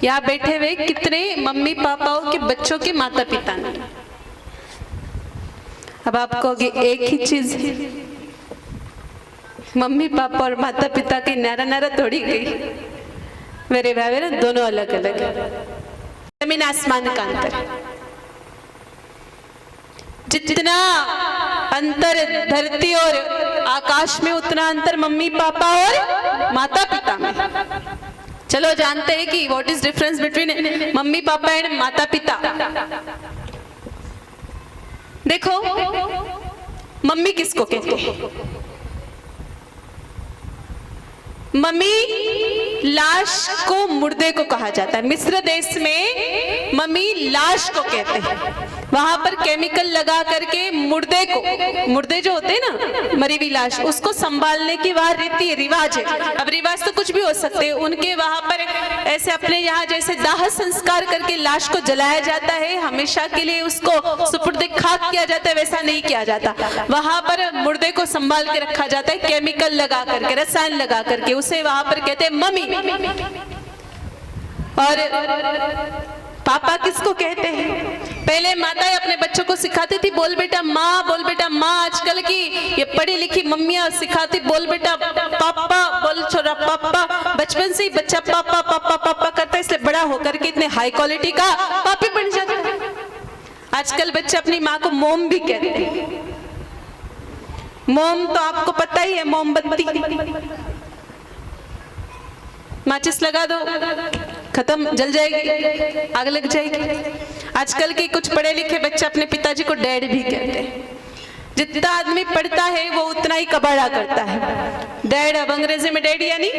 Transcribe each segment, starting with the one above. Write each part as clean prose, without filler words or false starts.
यहाँ बैठे हुए कितने मम्मी पापाओं के बच्चों के माता पिता ने। अब आप कहोगे एक ही चीज है, मम्मी पापा और माता पिता की नारा नारा थोड़ी गई। मेरे भाई ना दोनों अलग अलग है, जमीन आसमान का अंतर है। जितना अंतर धरती और आकाश में उतना अंतर मम्मी पापा और माता पिता में। चलो जानते हैं कि what is difference between mummy papa and माता पिता। देखो मम्मी किसको कहते हैं? मम्मी लाश को मुर्दे को कहा जाता है। मिस्र देश में मम्मी लाश को कहते हैं। वहां पर केमिकल लगा करके मुर्दे जो होते हैं ना, मरी हुई लाश, उसको संभालने की वहां रीति रिवाज है। अब रिवाज तो कुछ भी हो सकते हैं, उनके वहां पर ऐसे अपने यहाँ जैसे दाह संस्कार करके लाश को जलाया जाता है, हमेशा के लिए उसको सुपुर्दे खाक किया जाता है, वैसा नहीं किया जाता। वहां पर मुर्दे को संभाल के रखा जाता है, केमिकल लगा करके, रसायन लगा करके, उसे वहां पर कहते हैं मम्मी। और पापा किसको कहते हैं? पहले माताएं अपने बच्चों को सिखाती थी बोल बेटा माँ, बोल बेटा माँ। आजकल की ये पढ़ी लिखी मम्मियां सिखाती बोल बेटा पापा, बोल छोरा पापा। बचपन से ही बच्चा पापा पापा पापा करता है, इसलिए बड़ा होकर के इतने हाई क्वालिटी का पापी बन जाता है। आजकल बच्चे अपनी माँ को मोम भी कहते हैं। मोम तो आपको पता ही है, मोमबत्ती, माचिस लगा दो खत्म, जल जाएगी, आग लग जाएगी। आजकल के कुछ पढ़े लिखे बच्चे अपने पिताजी को डैड भी कहते हैं। जितना आदमी पढ़ता है वो उतना ही कबाड़ा करता है। डैड, अब अंग्रेजी में डैड यानी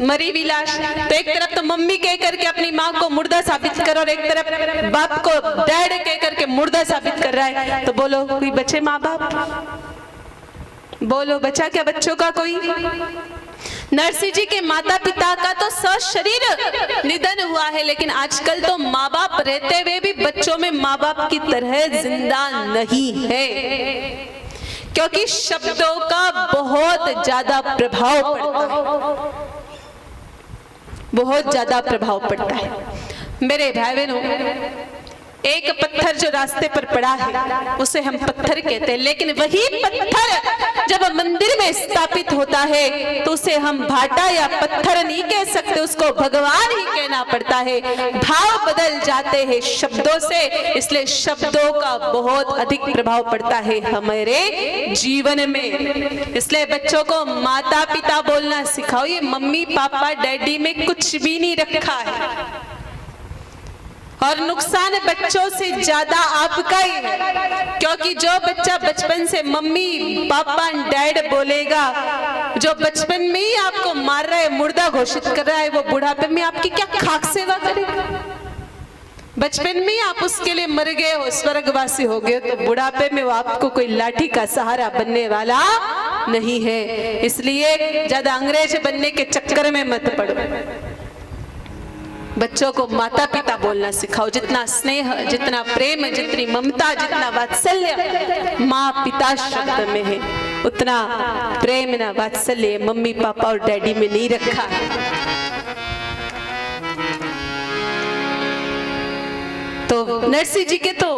मरी हुई लाश। तो एक तरफ तो मम्मी कह करके अपनी माँ को मुर्दा साबित कर, और एक तरफ बाप को डैड कह करके मुर्दा साबित कर रहा है। तो बोलो कोई बचे माँ बाप? बोलो बचा क्या बच्चों का कोई? नरसिंह जी के माता पिता का तो सशरीर निधन हुआ है, लेकिन आजकल तो माँ बाप रहते हुए भी बच्चों में माँ बाप की तरह जिंदा नहीं है, क्योंकि शब्दों का बहुत ज्यादा प्रभाव पड़ता है, बहुत ज्यादा प्रभाव पड़ता है। मेरे भाई बहनों, एक पत्थर जो रास्ते पर पड़ा है उसे हम पत्थर कहते हैं, लेकिन वही पत्थर जब मंदिर में स्थापित होता है तो उसे हम भाटा या पत्थर नहीं कह सकते, उसको भगवान ही कहना पड़ता है। भाव बदल जाते हैं शब्दों से, इसलिए शब्दों का बहुत अधिक प्रभाव पड़ता है हमारे जीवन में। इसलिए बच्चों को माता पिता बोलना सिखाओ। ये मम्मी पापा डैडी में कुछ भी नहीं रखा है, और नुकसान बच्चों से ज्यादा आपका ही है, क्योंकि जो बच्चा बचपन से मम्मी पापा डैड बोलेगा, जो बचपन में ही आपको मार रहा है, मुर्दा घोषित कर रहा है, वो बुढ़ापे में आपकी क्या खाक सेवा करेगा? बचपन में ही आप उसके लिए मर गए हो, स्वर्गवासी हो गए, तो बुढ़ापे में वो आपको कोई लाठी का सहारा बनने वाला नहीं है। इसलिए ज्यादा अंग्रेज बनने के चक्कर में मत पड़ो। बच्चों को माता पिता बोलना सिखाओ। जितना स्नेह, जितना प्रेम, जितनी ममता, जितना वात्सल्य माँ पिता शब्द में है, उतना प्रेम ना वात्सल्य मम्मी पापा और डैडी में नहीं रखा है। तो नरसिंह जी के तो